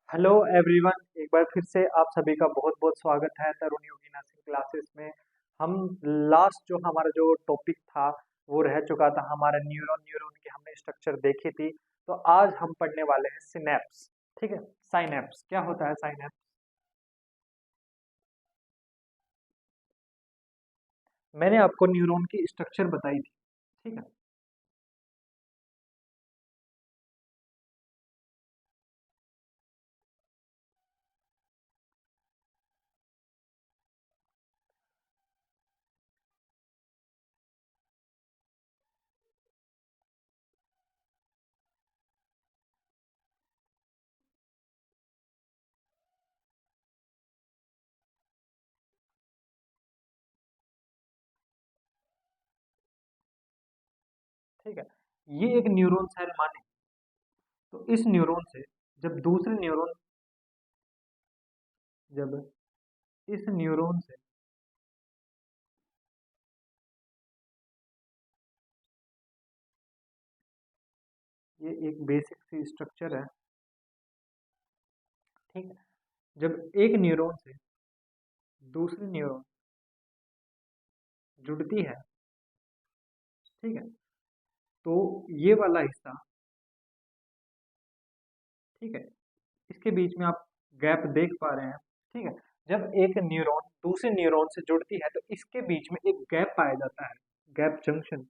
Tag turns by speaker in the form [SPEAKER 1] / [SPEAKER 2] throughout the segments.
[SPEAKER 1] Hello everyone, एक बार फिर से आप सभी का बहुत बहुत स्वागत है तरुण योगी नर्सिंग क्लासेस में। हम लास्ट जो हमारा जो टॉपिक था वो रह चुका था हमारा न्यूरॉन न्यूरॉन की हमने स्ट्रक्चर देखी थी। तो आज हम पढ़ने वाले हैं सिनेप्स। ठीक है, साइनेप्स क्या होता है साइनेप्स। मैंने आपको न्यूरॉन की स्ट्रक्चर बताई थी। ठीक है। ठीक है, ये एक न्यूरॉन सेल माने। तो इस न्यूरॉन से जब दूसरे न्यूरॉन जब इस न्यूरॉन से ये एक बेसिक सी स्ट्रक्चर है। ठीक है, जब एक न्यूरॉन से दूसरी न्यूरॉन जुड़ती है, ठीक है, तो ये वाला हिस्सा, ठीक है, इसके बीच में आप गैप देख पा रहे हैं। ठीक है, जब एक न्यूरॉन दूसरे न्यूरॉन से जुड़ती है तो इसके बीच में एक गैप पाया जाता है, गैप जंक्शन,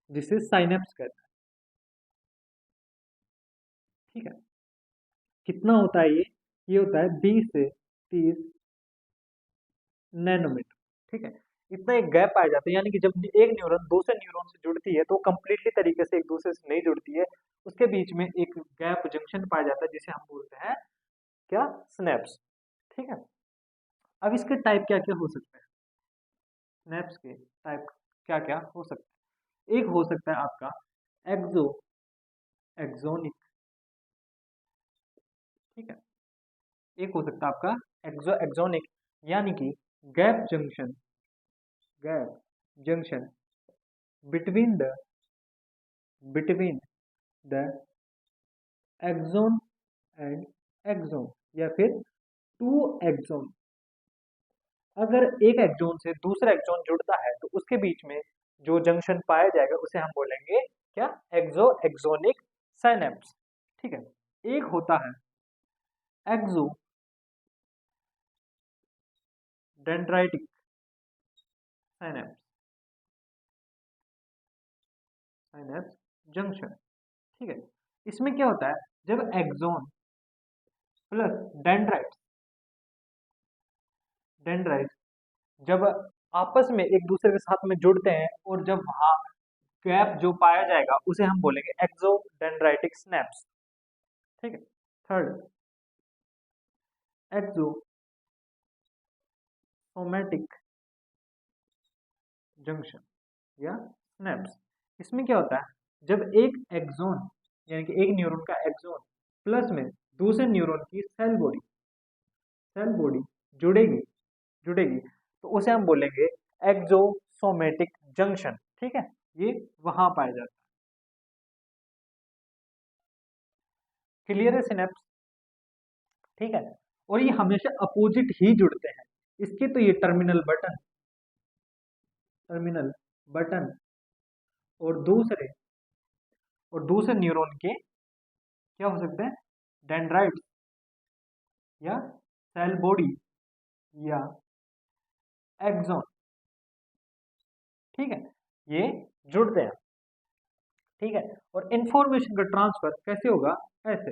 [SPEAKER 1] जिसे साइनेप्स कहते हैं। ठीक है, कितना होता है ये होता है 20 से 30 नैनोमीटर। ठीक है, इतना एक गैप पाया जाता है, यानी कि जब एक न्यूरॉन दूसरे न्यूरॉन से जुड़ती है तो कंप्लीटली तरीके से एक दूसरे से नहीं जुड़ती है। उसके बीच में एक गैप जंक्शन पाया जाता है जिसे हम बोलते हैं क्या, स्नैप्स। ठीक है, अब इसके टाइप क्या क्या हो सकते हैं। स्नैप्स के टाइप क्या क्या हो सकते हैं। एक हो सकता है आपका एक्सो एक्सोनिक। ठीक है, एक हो सकता है आपका एक्सो एक्सोनिक, यानी कि gap junction, gap junction between the between the axon and axon, या फिर टू एक्सोन। अगर एक एक्सोन से दूसरा एक्सोन जुड़ता है तो उसके बीच में जो जंक्शन पाया जाएगा उसे हम बोलेंगे क्या, एक्सो एक्सोनिक साइनेप्स। ठीक है, एक होता है एक्सो डेंड्राइटिक साइनेप्स, साइनेप्स जंक्शन। ठीक है, इसमें क्या होता है, जब एक्सोन प्लस डेंड्राइट डेंड्राइट जब आपस में एक दूसरे के साथ में जुड़ते हैं और जब वहां गैप जो पाया जाएगा उसे हम बोलेंगे एक्सो डेंड्राइटिक स्नैप्स। ठीक है, थर्ड एक्सोसोमेटिक जंक्शन या स्नैप्स। इसमें क्या होता है, जब एक एक्सोन यानी कि एक न्यूरॉन का एक्सोन प्लस में दूसरे न्यूरॉन की सेल बॉडी जुड़ेगी जुड़ेगी तो उसे हम बोलेंगे एक्सोसोमेटिक जंक्शन। ठीक है, ये वहां पाया जाता है। क्लियर है सिनेप्स। ठीक है, और ये हमेशा अपोजिट ही जुड़ते हैं। इसके तो ये टर्मिनल बटन और दूसरे न्यूरॉन के क्या हो सकते हैं, डेंड्राइट्स या सेल बॉडी या एक्सॉन। ठीक है, ये जुड़ते हैं। ठीक है, और इंफॉर्मेशन का ट्रांसफर कैसे होगा, ऐसे।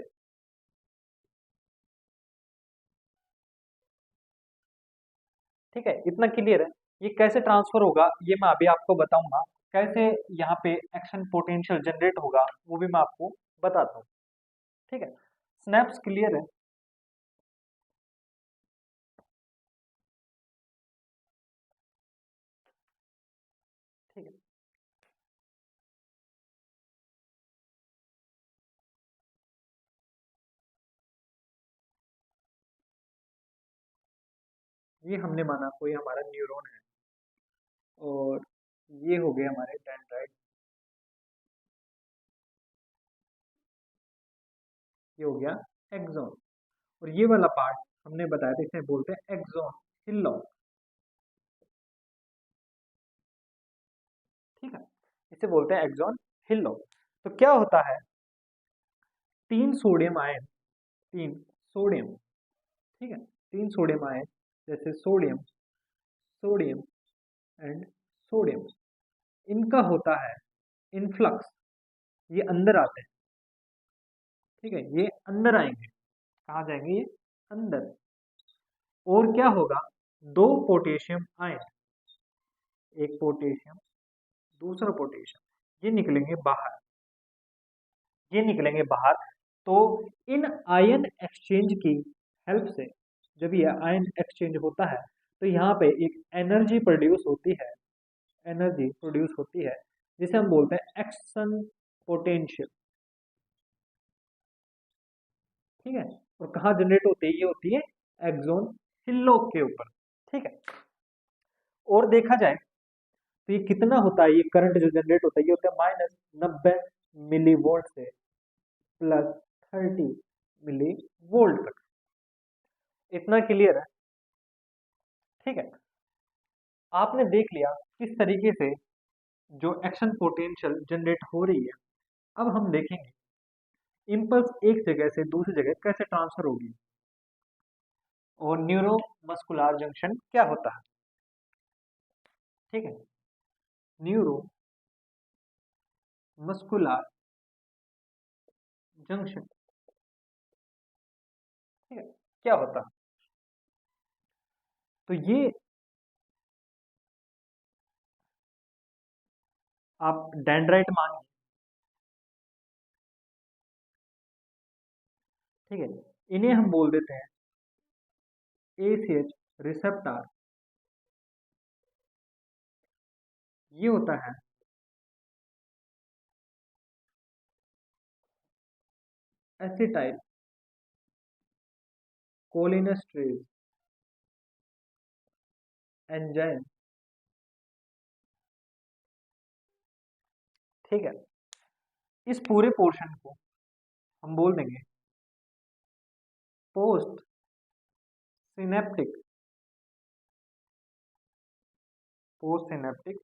[SPEAKER 1] ठीक है, इतना क्लियर है। ये कैसे ट्रांसफर होगा ये मैं अभी आपको बताऊंगा। कैसे यहाँ पे एक्शन पोटेंशियल जनरेट होगा वो भी मैं आपको बताता हूँ। ठीक है, स्नैप्स क्लियर है। ठीक है, ये हमने माना कोई हमारा न्यूरॉन है और ये हो गए हमारे डेंड्राइट। ये हो गया एक्सॉन। और ये वाला पार्ट हमने बताया था, इसे बोलते हैं एक्सॉन हिल्लॉक। ठीक है, इसे बोलते हैं एक्सॉन हिल्लॉक। तो क्या होता है, तीन सोडियम आयन, तीन सोडियम, ठीक है, तीन सोडियम आयन, जैसे सोडियम, सोडियम एंड सोडियम, इनका होता है इनफ्लक्स, ये अंदर आते हैं। ठीक है, ये अंदर आएंगे, कहाँ जाएंगे, ये अंदर। और क्या होगा, दो पोटेशियम आयन, एक पोटेशियम, दूसरा पोटेशियम, ये निकलेंगे बाहर, ये निकलेंगे बाहर। तो इन आयन एक्सचेंज की हेल्प से, जब ये आयन एक्सचेंज होता है तो यहाँ पे एक एनर्जी प्रोड्यूस होती है, एनर्जी प्रोड्यूस होती है, जिसे हम बोलते हैं एक्शन पोटेंशियल। ठीक है, और कहाँ जनरेट होती है, ये होती है एक्सॉन हिल्लॉक के ऊपर। ठीक है, और देखा जाए तो ये कितना होता है, ये करंट जो जनरेट होता है, ये होता है -90 मिली वोल्ट से +30 मिली वोल्ट तक। इतना क्लियर है? ठीक है, आपने देख लिया किस तरीके से जो एक्शन पोटेंशियल जनरेट हो रही है। अब हम देखेंगे इम्पल्स एक जगह से दूसरी जगह कैसे ट्रांसफर होगी, और न्यूरो मस्कुलर जंक्शन क्या होता है। ठीक है, न्यूरो मस्कुलर जंक्शन, ठीक है, क्या होता है, तो ये आप डेंड्राइट मानिए। ठीक है, इन्हें हम बोल देते हैं ACH रिसेप्टर। ये होता है एसिटाइल कोलिनेस्ट्रेज एंजाइम। ठीक है, इस पूरे पोर्शन को हम बोल देंगे post synaptic, post synaptic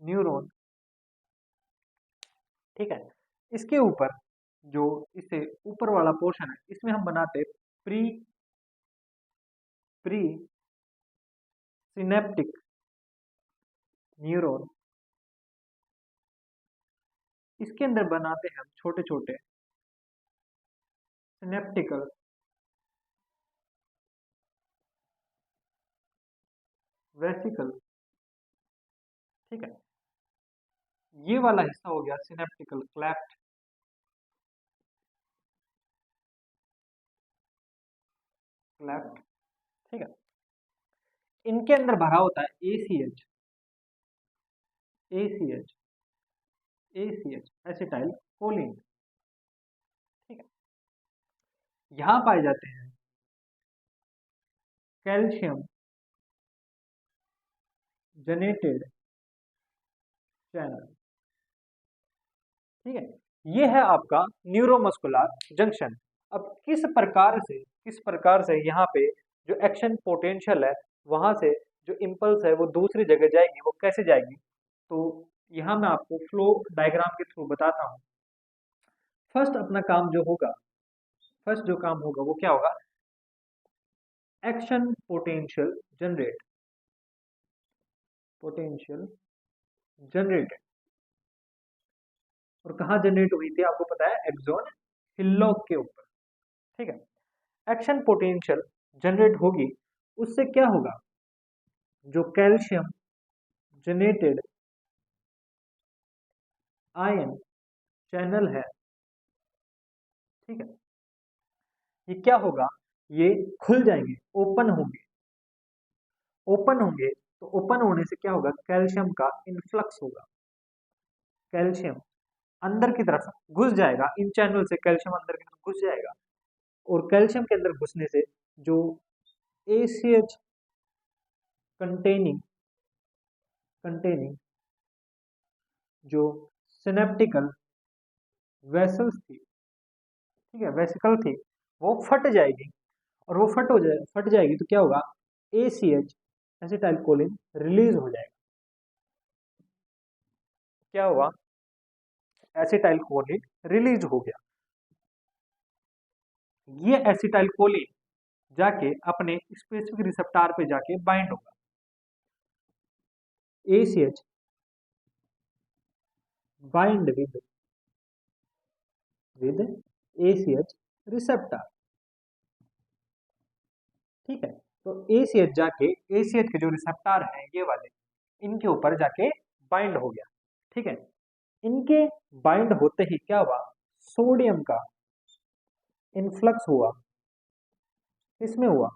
[SPEAKER 1] neuron. ठीक है, इसके ऊपर जो इससे ऊपर वाला पोर्शन है, इसमें हम बनाते प्री प्री सिनेप्टिक न्यूरॉन। इसके अंदर बनाते हैं हम छोटे छोटे सिनेप्टिकल वेसिकल। ठीक है, ये वाला हिस्सा हो गया सिनेप्टिकल क्लेफ्ट, क्लेफ्ट। ठीक है, इनके अंदर भरा होता है ACH, ACH, ACH acetyl choline. ठीक है, यहाँ पाए जाते हैं कैल्शियम जनेटेड चैनल। ठीक है, ये है आपका न्यूरोमस्कुलर जंक्शन। अब किस प्रकार से यहाँ पे जो एक्शन पोटेंशियल है, वहां से जो इम्पल्स है वो दूसरी जगह जाएगी, वो कैसे जाएगी, तो यहाँ मैं आपको फ्लो डायग्राम के थ्रू बताता हूँ। फर्स्ट अपना काम जो होगा, फर्स्ट जो काम होगा वो क्या होगा, action potential generate, potential generated. और कहाँ जनरेट हुई थी आपको पता है, एक्सॉन हिल्लॉक के ऊपर। ठीक है, एक्शन पोटेंशियल जनरेट होगी, उससे क्या होगा, जो कैल्शियम जनरेटेड आयन चैनल है, ठीक है, ये क्या होगा, ये खुल जाएंगे, ओपन होंगे, ओपन होंगे। तो ओपन होने से क्या होगा, कैल्शियम का इन्फ्लक्स होगा, कैल्शियम अंदर की तरफ घुस जाएगा, इन चैनल से कैल्शियम अंदर की तरफ घुस जाएगा। और कैल्शियम के अंदर घुसने से जो ACH कंटेनिंग कंटेनिंग जो सिनेप्टिकल वेसल्स थी, ठीक है, वेसिकल थी, वो फट जाएगी, और वो फट जाएगी तो क्या होगा, ACH एसिटाइल कोलिन रिलीज हो जाएगा। क्या हुआ, एसिटाइल कोलिन रिलीज हो गया। ये एसिटाइल कोलिन जाके अपने स्पेसिफिक रिसेप्टार पे जाके बाइंड होगा। ACH bind with ACH receptor, ठीक है। तो ACH जाके, ACH के जो रिसेप्टर हैं ये वाले, इनके ऊपर जाके बाइंड हो गया, ठीक है। इनके बाइंड होते ही क्या हुआ, सोडियम का इन्फ्लक्स हुआ, इसमें हुआ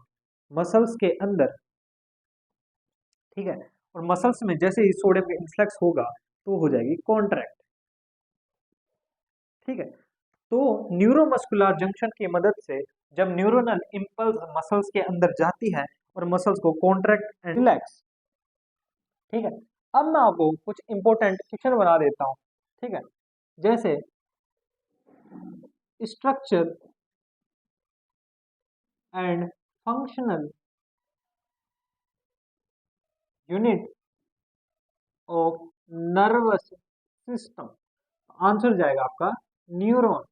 [SPEAKER 1] मसल्स के अंदर, ठीक है। और मसल्स में जैसे ही सोडियम का इन्फ्लक्स होगा तो हो जाएगी कॉन्ट्रैक्ट, ठीक है। तो न्यूरोमस्कुलर जंक्शन की मदद से जब न्यूरोनल इंपल्स मसल्स के अंदर जाती है और मसल्स को कॉन्ट्रैक्ट एंड रिलैक्स, ठीक है। अब मैं आपको कुछ इंपॉर्टेंट क्वेश्चन बना देता हूं, ठीक है। जैसे structure and functional unit of nervous system, answer जाएगा आपका न्यूरॉन।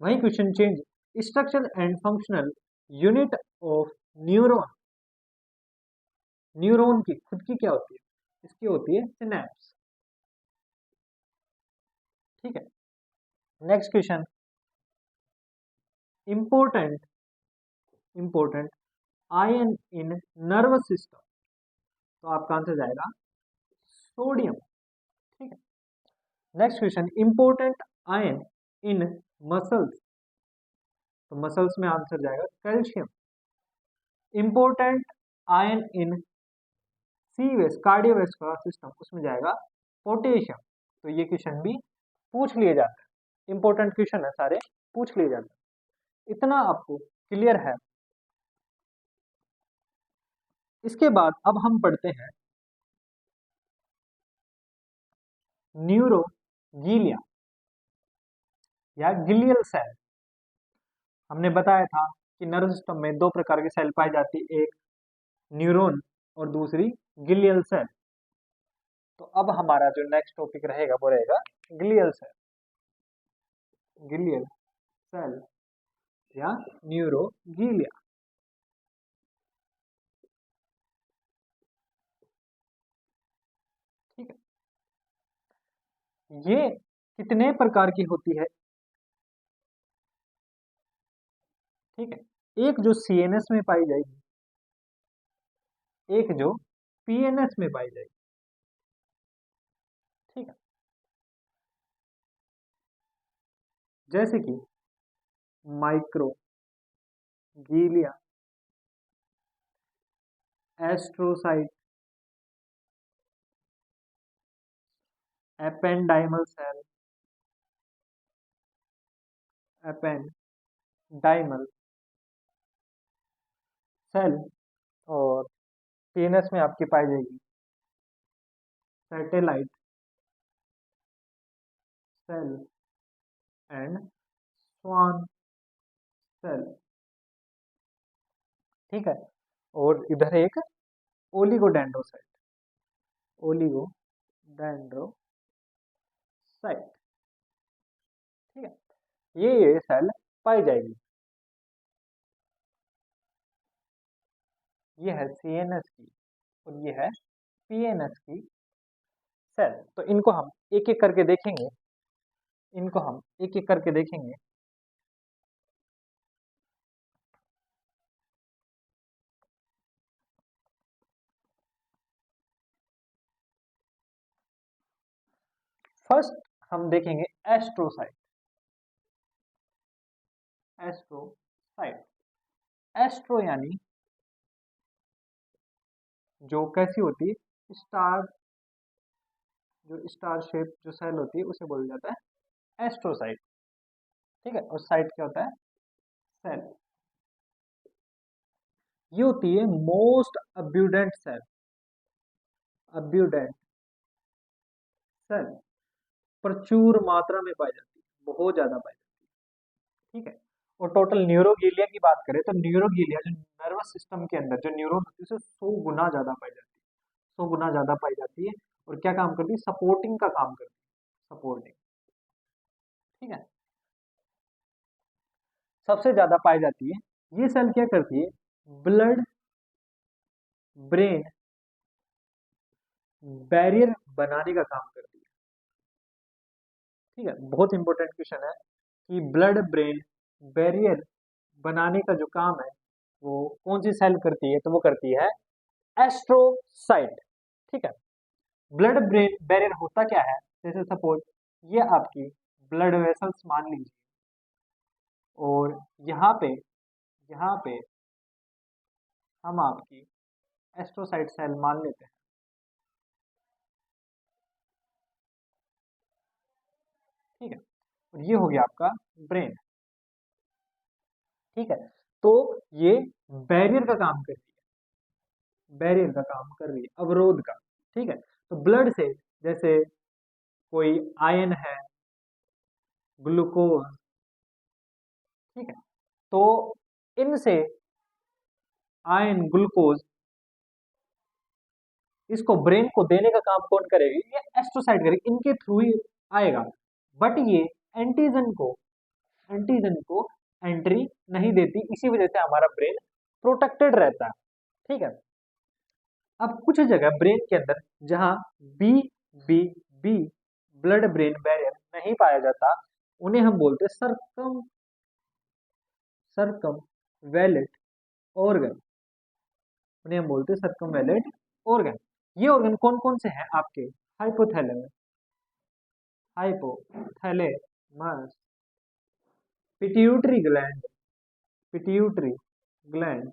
[SPEAKER 1] वही question change, structure and functional unit of neuron, neuron की खुद की क्या होती है, इसकी होती है सिनेप्स, ठीक है। Next question, important important ion इन नर्वस सिस्टम, तो आपका आंसर जाएगा सोडियम, ठीक है। नेक्स्ट क्वेश्चन, इंपॉर्टेंट आयन इन मसल्स, तो मसल्स में आंसर जाएगा कैल्शियम। इंपॉर्टेंट आयन इन सीवेस कार्डियोवैस्कुलर सिस्टम, उसमें जाएगा पोटेशियम। तो ये क्वेश्चन भी पूछ लिए जाते हैं, इंपॉर्टेंट क्वेश्चन है सारे, पूछ लिए जाते हैं। इतना आपको क्लियर है। इसके बाद अब हम पढ़ते हैं न्यूरोगीलिया या गिलियल सेल। हमने बताया था कि नर्व सिस्टम में दो प्रकार की सेल पाई जाती है, एक न्यूरॉन और दूसरी गिलियल सेल। तो अब हमारा जो नेक्स्ट टॉपिक रहेगा वो रहेगा ग्लियल सेल, गिलियल सेल या न्यूरोगीलिया, ठीक है। ये कितने प्रकार की होती है, ठीक है। एक जो CNS में पाई जाएगी, एक जो PNS में पाई जाएगी, ठीक है। जैसे कि microglia, astrocyte, ependymal cell, ependymal cell, और PNS में आपकी पाई जाएगी satellite cell and Schwann cell, ठीक है। और इधर एक ओलिगोडेंड्रोसाइट, ओलिगोडेंड्रोसाइट, ठीक है। ये सेल पाई जाएगी। ये है CNS की और ये है PNS की सेल। तो इनको हम एक एक करके देखेंगे, इनको हम एक एक करके देखेंगे। फर्स्ट हम देखेंगे एस्ट्रोसाइट, एस्ट्रोसाइट, एस्ट्रो यानी जो कैसी होती है, स्टार, जो स्टार शेप जो सेल होती है उसे बोला जाता है एस्ट्रोसाइट, ठीक है। और साइट क्या होता है, सेल। ये होती है मोस्ट अब्यूडेंट सेल, अब्यूडेंट सेल। प्रचुर मात्रा में पाई जाती है, बहुत ज्यादा पाई जाती है। ठीक है। और टोटल न्यूरोगीलिया की बात करें तो न्यूरोगीलिया जो नर्वस सिस्टम के अंदर जो न्यूरॉन होती है, उसे 100 गुना ज्यादा पाई जाती है, 100 गुना ज्यादा पाई जाती है। और क्या काम करती है? सपोर्टिंग का काम करती है, सपोर्टिंग। ठीक है। सबसे ज्यादा पाई जाती है। ये सेल क्या करती है? ब्लड ब्रेन बैरियर बनाने का काम करती है। ठीक है, बहुत इंपॉर्टेंट क्वेश्चन है कि ब्लड ब्रेन बैरियर बनाने का जो काम है वो कौन सी सेल करती है? तो वो करती है एस्ट्रोसाइट। ठीक है। ब्लड ब्रेन बैरियर होता क्या है? जैसे सपोज ये आपकी ब्लड वेसल्स मान लीजिए, और यहाँ पे हम आपकी एस्ट्रोसाइट सेल मान लेते हैं। ठीक है। और ये हो गया आपका ब्रेन। ठीक है। तो ये बैरियर का काम कर रही है, बैरियर का काम कर रही है, अवरोध का। ठीक है। तो ब्लड से जैसे कोई आयन है, ग्लूकोज। ठीक है। तो इनसे आयन ग्लूकोज इसको ब्रेन को देने का काम कौन करेगी? ये एस्ट्रोसाइट करेगी, इनके थ्रू ही आएगा। बट ये एंटीजन को एंटीजन को एंट्री नहीं देती, इसी वजह से हमारा ब्रेन प्रोटेक्टेड रहता है। ठीक है। अब कुछ जगह ब्रेन के अंदर जहां B B B blood brain barrier नहीं पाया जाता, उन्हें हम बोलते हैं सरकम वैलेट ऑर्गन। उन्हें हम बोलते हैं सर्कमवैलेंट ऑर्गन। ये ऑर्गन कौन कौन से हैं आपके? Hypothalamus, hypothalamus, pituitary gland, pituitary gland,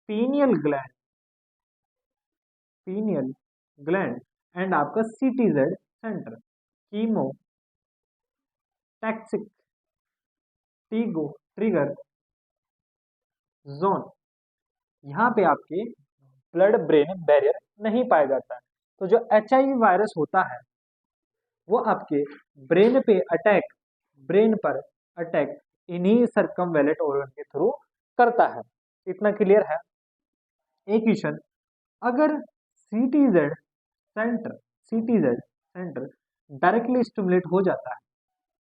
[SPEAKER 1] pineal gland, pineal gland, and आपका सीटीजेड सेंटर, कीमो टैक्सिक टीगो ट्रिगर जोन। यहाँ पे आपके ब्लड ब्रेन बैरियर नहीं पाया जाता है। तो जो HIV वायरस होता है वो आपके ब्रेन पे अटैक ब्रेन पर अटैक इन्हीं सर्कमवैलेंट ऑर्गन के थ्रू करता है। इतना क्लियर है? एक क्वेश्चन, अगर सीटीजेड सीटीजेड सेंटर डायरेक्टली स्टिमुलेट हो जाता है,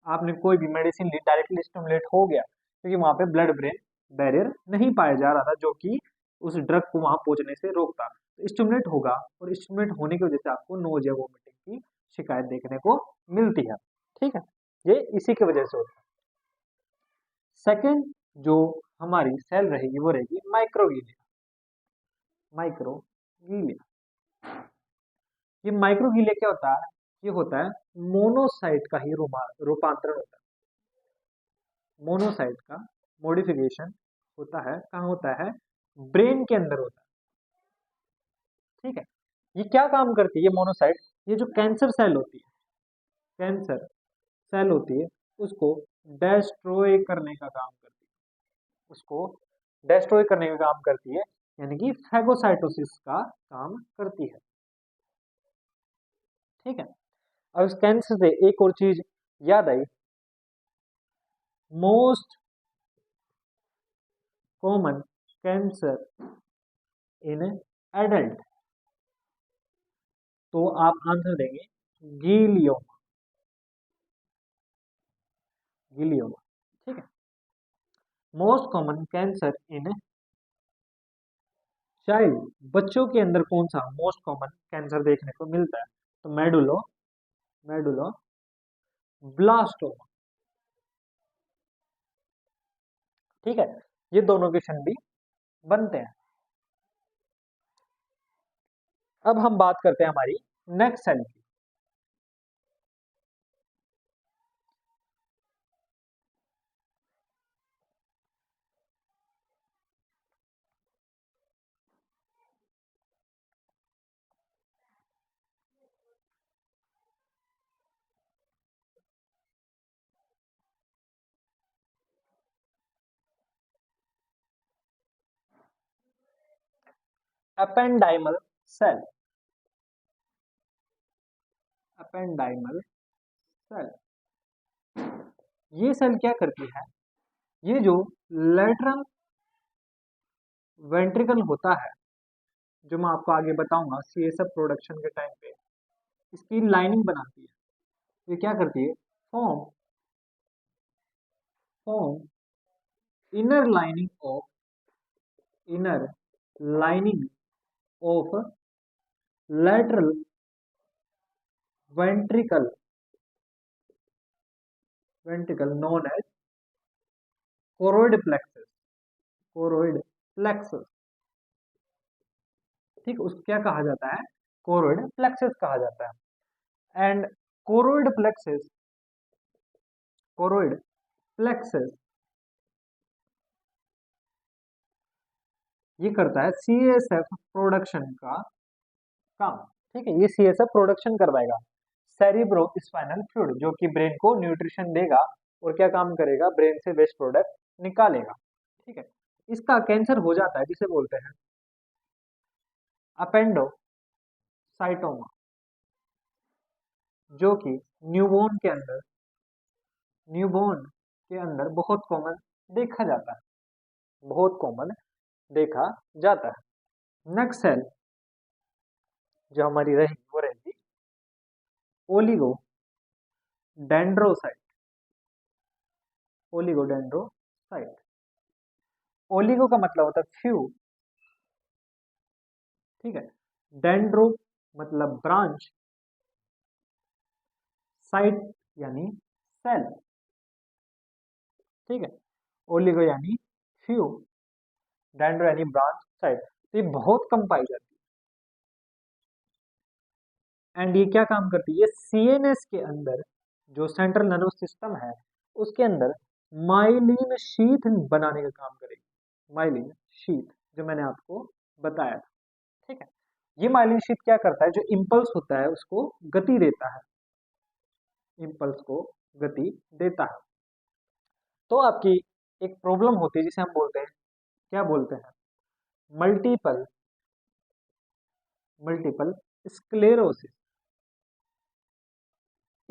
[SPEAKER 1] आपने कोई भी मेडिसिन ली, डायरेक्टली स्टिमुलेट हो गया क्योंकि वहां पे ब्लड ब्रेन बैरियर नहीं पाया जा रहा था जो कि उस ड्रग को वहां पहुंचने से रोकता, तो स्टिमुलेट होगा, और स्टिमुलेट होने की वजह से आपको नोजिया वोमिटिंग की शिकायत देखने को मिलती है। ठीक है। ये इसी की वजह से होता है। सेकेंड जो हमारी सेल रहेगी वो रहेगी माइक्रोगीलिया। माइक्रोगीलिया, ये माइक्रोगीलिया क्या होता है? ये होता है मोनोसाइट का ही रूपांतरण होता है। मोनोसाइट का मॉडिफिकेशन होता है, कहाँ होता है? ब्रेन के अंदर होता है। ठीक है। ये क्या काम करती है ये मोनोसाइट? ये जो कैंसर सेल होती है, कैंसर सेल होती है, उसको डेस्ट्रॉय करने का काम करती है, उसको डेस्ट्रॉय करने का काम करती है, यानी कि फैगोसाइटोसिस का काम करती है। ठीक है। और इस कैंसर से एक और चीज याद आई, most common cancer in adult, तो आप आंसर देंगे गीलियोमा, गीलियोमा। ठीक है। Most common cancer in child, बच्चों के अंदर कौन सा मोस्ट कॉमन कैंसर देखने को मिलता है? तो मेडुलो ब्लास्टोमा। ठीक है। ये दोनों क्वेश्चन भी बनते हैं। अब हम बात करते हैं हमारी नेक्स्ट सेल की। Ependymal cell, ependymal cell. ये सेल क्या करती है, ये जो लेटरल वेंट्रिकल होता है, जो मैं आपको आगे बताऊंगा CSF प्रोडक्शन के टाइम पे, इसकी लाइनिंग बनाती है। ये क्या करती है, form form inner lining of lateral ventricle known as choroid plexus। ठीक, उसको क्या कहा जाता है, choroid plexus कहा जाता है। एंड choroid plexus ये करता है CSF प्रोडक्शन का काम। ठीक है, ये CSF प्रोडक्शन करवाएगा सेरिब्रो स्पाइनल फ्लूइड, जो कि ब्रेन को न्यूट्रिशन देगा और क्या काम करेगा, ब्रेन से वेस्ट प्रोडक्ट निकालेगा। ठीक है, इसका कैंसर हो जाता है जिसे बोलते हैं अपेंडोसाइटोमा, जो कि न्यूबॉर्न के अंदर बहुत कॉमन देखा जाता है, बहुत कॉमन देखा जाता है। नेक्स्ट सेल जो हमारी रहेगी वो रहेगी ओलिगोडेंड्रोसाइट। ओलिगो का मतलब होता है फ्यू, ठीक है, डेंड्रो मतलब ब्रांच, साइट यानी सेल। ठीक है, ओलिगो यानी फ्यू, डेंड्रो यानी ब्रांच, साइट। तो ये बहुत कम पाई जाती है। एंड ये क्या काम करती है, ये CNS के अंदर जो सेंट्रल नर्वस सिस्टम है उसके अंदर माइलिन शीथ बनाने का काम करेगी। माइलिन शीथ जो मैंने आपको बताया था। ठीक है, ये माइलिन शीथ क्या करता है, जो इम्पल्स होता है उसको गति देता है, इम्पल्स को गति देता है। तो आपकी एक प्रॉब्लम होती है जिसे हम बोलते हैं, क्या बोलते हैं, मल्टीपल स्क्लेरोसिस।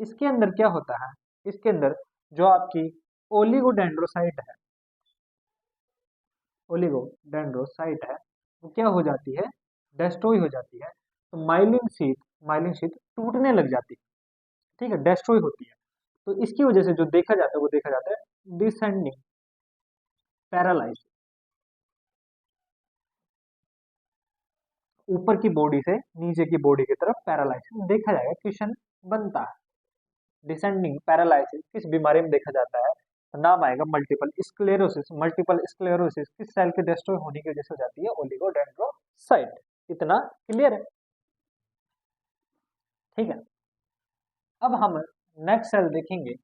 [SPEAKER 1] इसके अंदर क्या होता है, इसके अंदर जो आपकी ओलिगोडेंड्रोसाइट है वो क्या हो जाती है, डेस्ट्रॉय हो जाती है। तो माइलिन शीथ टूटने लग जाती है। ठीक है, डेस्ट्रॉय होती है। तो इसकी वजह से जो देखा जाता है वो देखा जाता है डिसेंडिंग पैरालाइसिस, ऊपर की बॉडी से नीचे की बॉडी की तरफ पैरालाइसिस देखा जाएगा, क्वेश्चन बनता है। डिसेंडिंग पैरालाइसिस किस बीमारी में देखा जाता है, तो नाम आएगा मल्टीपल स्क्लेरोसिस। मल्टीपल स्क्लेरोसिस किस सेल के डिस्ट्रॉय होने की वजह से हो जाती है, ओलिगोडेंड्रोसाइट। इतना क्लियर है? ठीक है, अब हम नेक्स्ट सेल देखेंगे।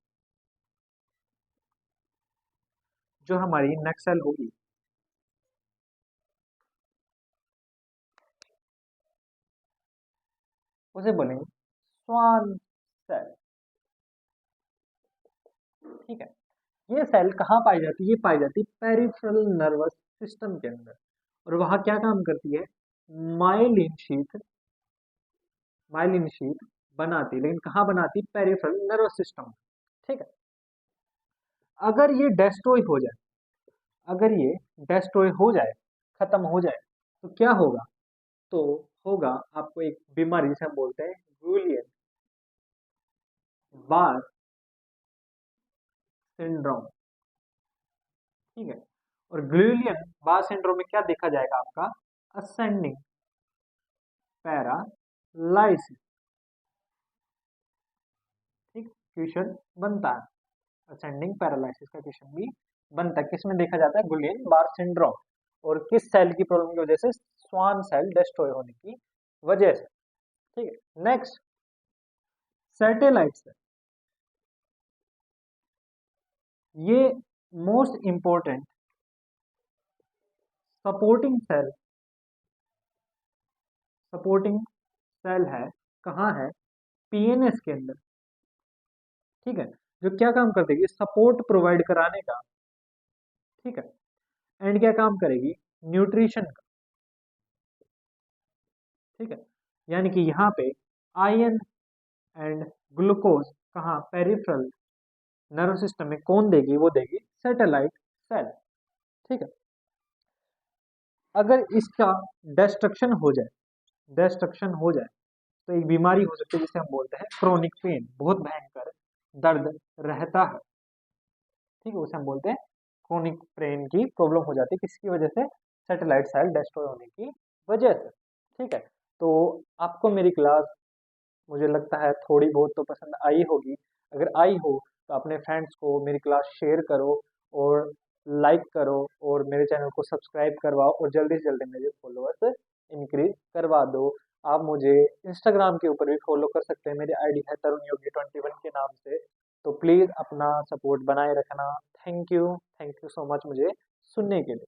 [SPEAKER 1] जो हमारी नेक्स्ट सेल होगी उसे बोलेंगे स्वान सेल। ठीक है, ये सेल कहाँ पाई जाती है, ये पाई जाती है पेरिफेरल नर्वस सिस्टम के अंदर। और वहां क्या काम करती है, माइलिन शीथ बनाती है, लेकिन कहाँ बनाती है, पेरिफेरल नर्वस सिस्टम। ठीक है, अगर ये डिस्ट्रॉय हो जाए, खत्म हो जाए, तो क्या होगा, तो होगा आपको एक बीमारी जिसे हम बोलते हैं गुलियन बार सिंड्रोम। ठीक है, और गुलियन बार सिंड्रोम में क्या देखा जाएगा, आपका असेंडिंग पैरालाइसिस। ठीक, क्वेश्चन बनता है, असेंडिंग पैरालाइसिस का क्वेश्चन भी बनता है। किसमें देखा जाता है, गुलियन बार सिंड्रोम, और किस सेल की प्रॉब्लम की वजह से, स्वान सेल डिस्ट्रॉय होने की वजह से। ठीक है, नेक्स्ट सैटेलाइट सेल। ये मोस्ट इंपॉर्टेंट सपोर्टिंग सेल है। कहाँ है, PNS के अंदर। ठीक है, जो क्या काम करती है, सपोर्ट प्रोवाइड कराने का। ठीक है, एंड क्या काम करेगी, न्यूट्रिशन का। ठीक है, यानी कि यहाँ पे आयरन एंड ग्लूकोज कहाँ, पेरिफेरल नर्व सिस्टम में कौन देगी, वो देगी सैटेलाइट सेल। ठीक है, अगर इसका डिस्ट्रक्शन हो जाए तो एक बीमारी हो सकती है जिसे हम बोलते हैं क्रोनिक पेन, बहुत भयंकर दर्द रहता है। ठीक है, उसे हम बोलते हैं क्रोनिक पेन की प्रॉब्लम हो जाती है, किसकी वजह से, सैटेलाइट सेल डिस्ट्रॉय होने की वजह से। ठीक है, तो आपको मेरी क्लास मुझे लगता है थोड़ी बहुत तो पसंद आई होगी। अगर आई हो तो अपने फ्रेंड्स को मेरी क्लास शेयर करो और लाइक करो और मेरे चैनल को सब्सक्राइब करवाओ और जल्दी से जल्दी मेरे फॉलोअर्स इंक्रीज करवा दो। आप मुझे इंस्टाग्राम के ऊपर भी फॉलो कर सकते हैं, मेरी आईडी है तरुण योगी 21 के नाम से। तो प्लीज़ अपना सपोर्ट बनाए रखना। थैंक यू सो मच मुझे सुनने के लिए।